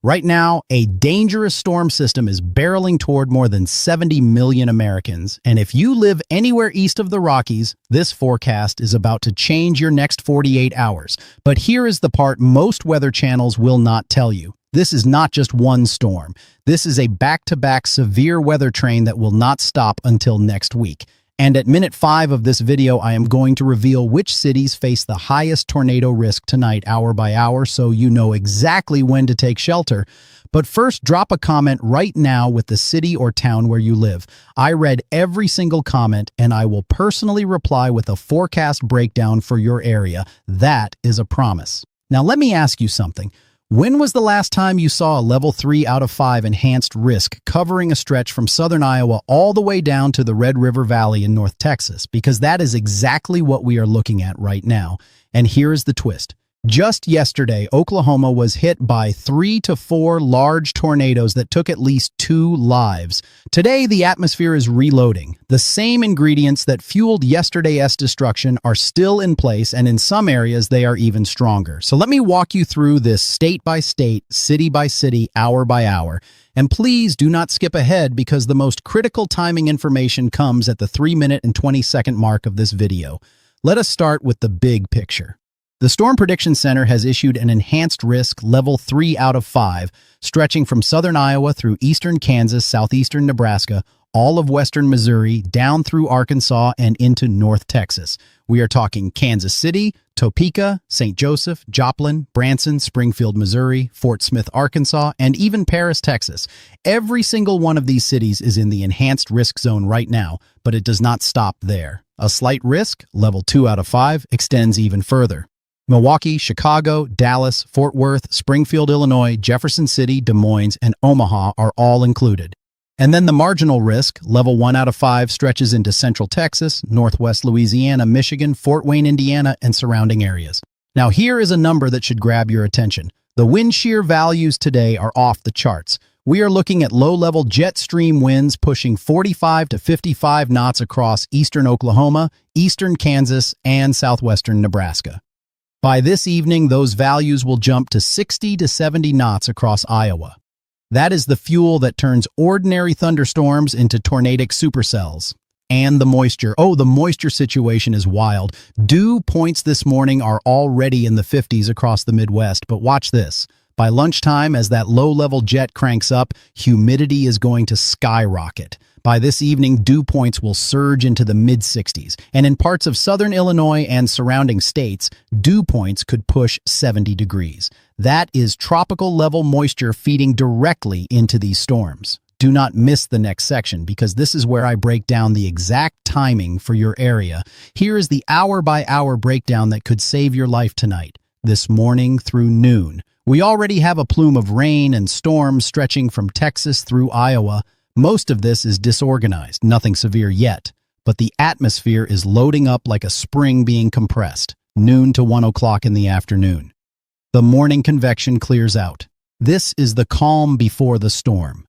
Right now, a dangerous storm system is barreling toward more than 70 million Americans, and if you live anywhere east of the Rockies, this forecast is about to change your next 48 hours. But here is the part most weather channels will not tell you. This is not just one storm. This is a back-to-back severe weather train that will not stop until next week. And at minute 5 of this video, I am going to reveal which cities face the highest tornado risk tonight, hour by hour, so you know exactly when to take shelter. But first, drop a comment right now with the city or town where you live. I read every single comment, and I will personally reply with a forecast breakdown for your area. That is a promise. Now, let me ask you something. When was the last time you saw a level 3 out of 5 enhanced risk covering a stretch from southern Iowa all the way down to the Red River Valley in North Texas? Because that is exactly what we are looking at right now. And here is the twist. Just yesterday, Oklahoma was hit by 3 to 4 large tornadoes that took at least 2 lives. Today, the atmosphere is reloading. The same ingredients that fueled yesterday's destruction are still in place, and in some areas, they are even stronger. So let me walk you through this state by state, city by city, hour by hour. And please do not skip ahead because the most critical timing information comes at the 3-minute and 20-second mark of this video. Let us start with the big picture. The Storm Prediction Center has issued an enhanced risk level 3 out of 5, stretching from southern Iowa through eastern Kansas, southeastern Nebraska, all of western Missouri, down through Arkansas, and into North Texas. We are talking Kansas City, Topeka, St. Joseph, Joplin, Branson, Springfield, Missouri, Fort Smith, Arkansas, and even Paris, Texas. Every single one of these cities is in the enhanced risk zone right now, but it does not stop there. A slight risk, level 2 out of 5, extends even further. Milwaukee, Chicago, Dallas, Fort Worth, Springfield, Illinois, Jefferson City, Des Moines, and Omaha are all included. And then the marginal risk, level 1 out of 5, stretches into central Texas, northwest Louisiana, Michigan, Fort Wayne, Indiana, and surrounding areas. Now here is a number that should grab your attention. The wind shear values today are off the charts. We are looking at low-level jet stream winds pushing 45 to 55 knots across eastern Oklahoma, eastern Kansas, and southwestern Nebraska. By this evening, those values will jump to 60 to 70 knots across Iowa. That is the fuel that turns ordinary thunderstorms into tornadic supercells. And the moisture. Oh, the moisture situation is wild. Dew points this morning are already in the 50s across the Midwest, but watch this. By lunchtime, as that low-level jet cranks up, humidity is going to skyrocket. By this evening, dew points will surge into the mid-60s, and in parts of southern Illinois and surrounding states, dew points could push 70 degrees. That is tropical-level moisture feeding directly into these storms. Do not miss the next section because this is where I break down the exact timing for your area. Here is the hour-by-hour breakdown that could save your life tonight, this morning through noon. We already have a plume of rain and storms stretching from Texas through Iowa. Most of this is disorganized, nothing severe yet, but the atmosphere is loading up like a spring being compressed, noon to 1 o'clock in the afternoon. The morning convection clears out. This is the calm before the storm.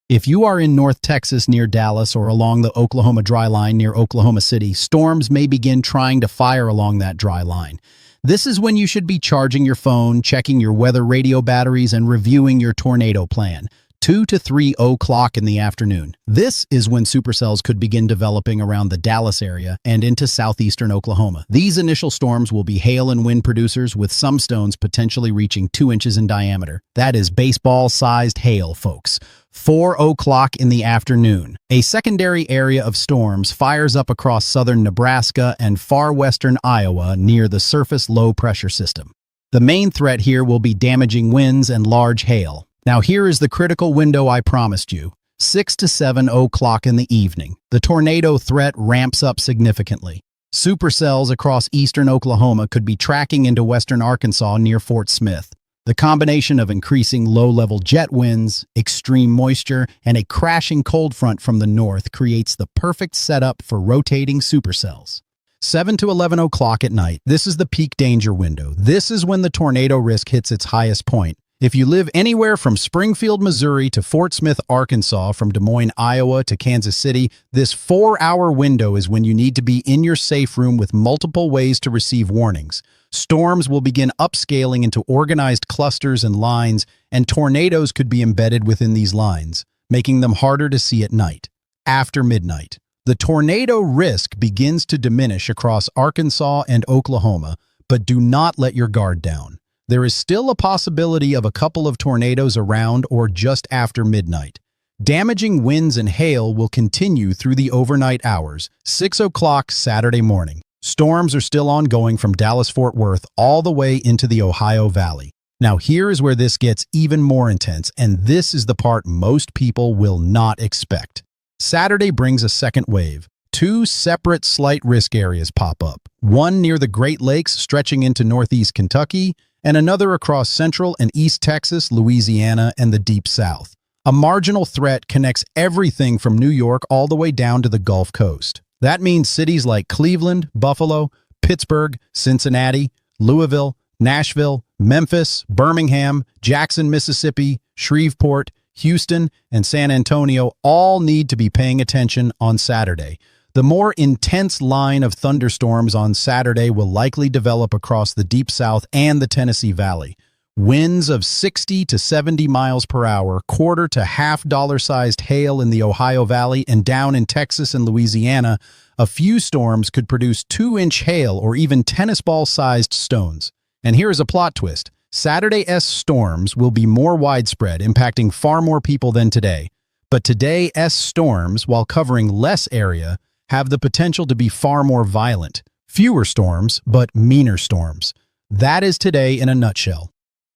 If you are in North Texas near Dallas or along the Oklahoma dry line near Oklahoma City, storms may begin trying to fire along that dry line. This is when you should be charging your phone, checking your weather radio batteries, and reviewing your tornado plan. 2 to 3 o'clock in the afternoon. This is when supercells could begin developing around the Dallas area and into southeastern Oklahoma. These initial storms will be hail and wind producers with some stones potentially reaching 2 inches in diameter. That is baseball-sized hail, folks. 4 o'clock in the afternoon. A secondary area of storms fires up across southern Nebraska and far western Iowa near the surface low-pressure system. The main threat here will be damaging winds and large hail. Now here is the critical window I promised you. 6 to 7 o'clock in the evening. The tornado threat ramps up significantly. Supercells across eastern Oklahoma could be tracking into western Arkansas near Fort Smith. The combination of increasing low-level jet winds, extreme moisture, and a crashing cold front from the north creates the perfect setup for rotating supercells. 7 to 11 o'clock at night. This is the peak danger window. This is when the tornado risk hits its highest point. If you live anywhere from Springfield, Missouri to Fort Smith, Arkansas, from Des Moines, Iowa to Kansas City, this 4-hour window is when you need to be in your safe room with multiple ways to receive warnings. Storms will begin upscaling into organized clusters and lines, and tornadoes could be embedded within these lines, making them harder to see at night. After midnight, the tornado risk begins to diminish across Arkansas and Oklahoma, but do not let your guard down. There is still a possibility of a couple of tornadoes around or just after midnight. Damaging winds and hail will continue through the overnight hours, 6 o'clock Saturday morning. Storms are still ongoing from Dallas-Fort Worth all the way into the Ohio Valley. Now here is where this gets even more intense, and this is the part most people will not expect. Saturday brings a second wave. 2 separate slight risk areas pop up, one near the Great Lakes stretching into northeast Kentucky, and another across central and east Texas, Louisiana, and the Deep South. A marginal threat connects everything from New York all the way down to the Gulf Coast. That means cities like Cleveland, Buffalo, Pittsburgh, Cincinnati, Louisville, Nashville, Memphis, Birmingham, Jackson, Mississippi, Shreveport, Houston, and San Antonio all need to be paying attention on Saturday. The more intense line of thunderstorms on Saturday will likely develop across the Deep South and the Tennessee Valley. Winds of 60 to 70 miles per hour, quarter to half-dollar-sized hail in the Ohio Valley, and down in Texas and Louisiana, a few storms could produce 2-inch hail or even tennis ball-sized stones. And here is a plot twist. Saturday's storms will be more widespread, impacting far more people than today. But today's storms, while covering less area, have the potential to be far more violent. Fewer storms, but meaner storms. That is today in a nutshell.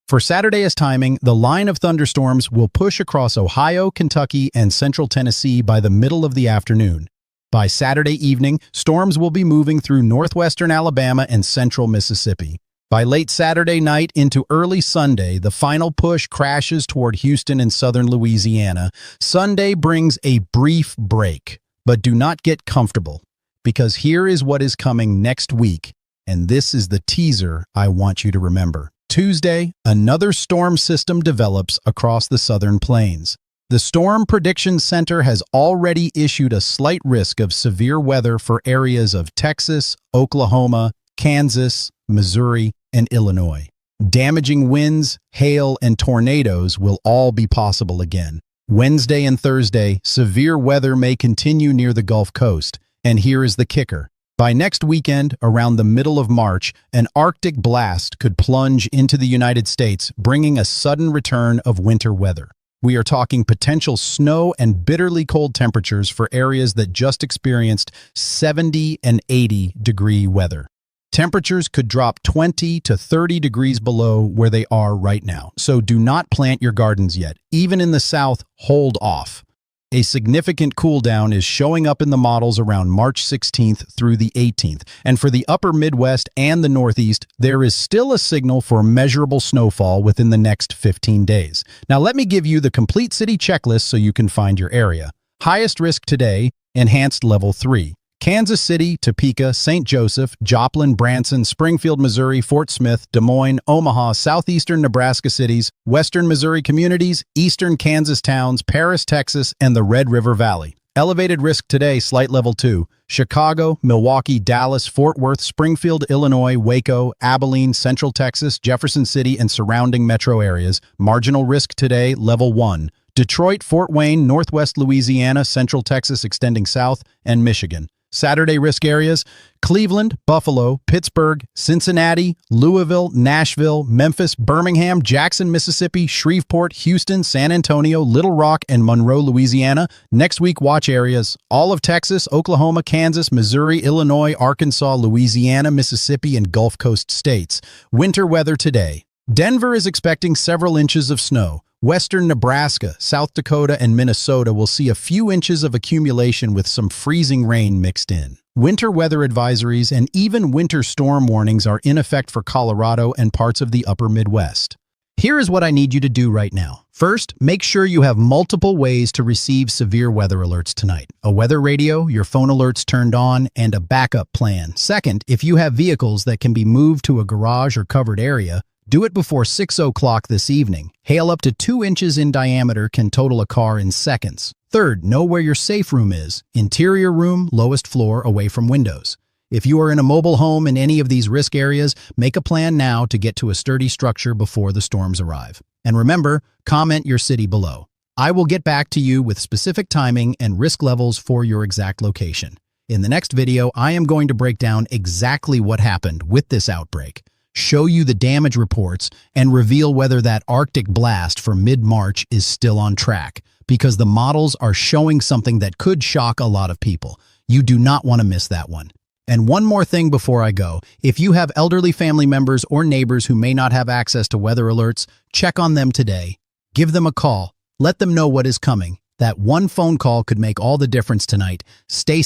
For Saturday's timing, the line of thunderstorms will push across Ohio, Kentucky, and central Tennessee by the middle of the afternoon. By Saturday evening, storms will be moving through northwestern Alabama and central Mississippi. By late Saturday night into early Sunday, the final push crashes toward Houston and southern Louisiana. Sunday brings a brief break. But do not get comfortable, because here is what is coming next week, and this is the teaser I want you to remember. Tuesday, another storm system develops across the southern plains. The Storm Prediction Center has already issued a slight risk of severe weather for areas of Texas, Oklahoma, Kansas, Missouri, and Illinois. Damaging winds, hail, and tornadoes will all be possible again. Wednesday and Thursday, severe weather may continue near the Gulf Coast, and here is the kicker. By next weekend, around the middle of March, an Arctic blast could plunge into the United States, bringing a sudden return of winter weather. We are talking potential snow and bitterly cold temperatures for areas that just experienced 70 and 80-degree weather. Temperatures could drop 20 to 30 degrees below where they are right now, so do not plant your gardens yet. Even in the south, hold off. A significant cool down is showing up in the models around March 16th through the 18th, and for the upper Midwest and the Northeast, there is still a signal for measurable snowfall within the next 15 days. Now let me give you the complete city checklist so you can find your area. Highest risk today, enhanced level 3. Kansas City, Topeka, St. Joseph, Joplin, Branson, Springfield, Missouri, Fort Smith, Des Moines, Omaha, southeastern Nebraska cities, western Missouri communities, eastern Kansas towns, Paris, Texas, and the Red River Valley. Elevated risk today, slight level 2. Chicago, Milwaukee, Dallas, Fort Worth, Springfield, Illinois, Waco, Abilene, Central Texas, Jefferson City, and surrounding metro areas. Marginal risk today, level 1. Detroit, Fort Wayne, Northwest Louisiana, Central Texas extending south, and Michigan. Saturday risk areas: Cleveland, Buffalo, Pittsburgh, Cincinnati, Louisville, Nashville, Memphis, Birmingham, Jackson, Mississippi, Shreveport, Houston, San Antonio, Little Rock, and Monroe, Louisiana. Next week, watch areas: all of Texas, Oklahoma, Kansas, Missouri, Illinois, Arkansas, Louisiana, Mississippi, and Gulf Coast states. Winter weather today. Denver is expecting several inches of snow. Western Nebraska, South Dakota, and Minnesota will see a few inches of accumulation with some freezing rain mixed in. Winter weather advisories and even winter storm warnings are in effect for Colorado and parts of the upper Midwest. Here is what I need you to do right now. First, make sure you have multiple ways to receive severe weather alerts tonight. A weather radio, your phone alerts turned on, and a backup plan. Second, if you have vehicles that can be moved to a garage or covered area, Do it before 6 o'clock this evening. Hail up to 2 inches in diameter can total a car in seconds. Third, know where your safe room is. Interior room, lowest floor, away from windows. If you are in a mobile home in any of these risk areas, make a plan now to get to a sturdy structure before the storms arrive. And remember, comment your city below. I will get back to you with specific timing and risk levels for your exact location. In the next video, I am going to break down exactly what happened with this outbreak, show you the damage reports, and reveal whether that Arctic blast for mid-March is still on track, because the models are showing something that could shock a lot of people. You do not want to miss that one. And one more thing before I go, if you have elderly family members or neighbors who may not have access to weather alerts, check on them today. Give them a call. Let them know what is coming. That one phone call could make all the difference tonight. Stay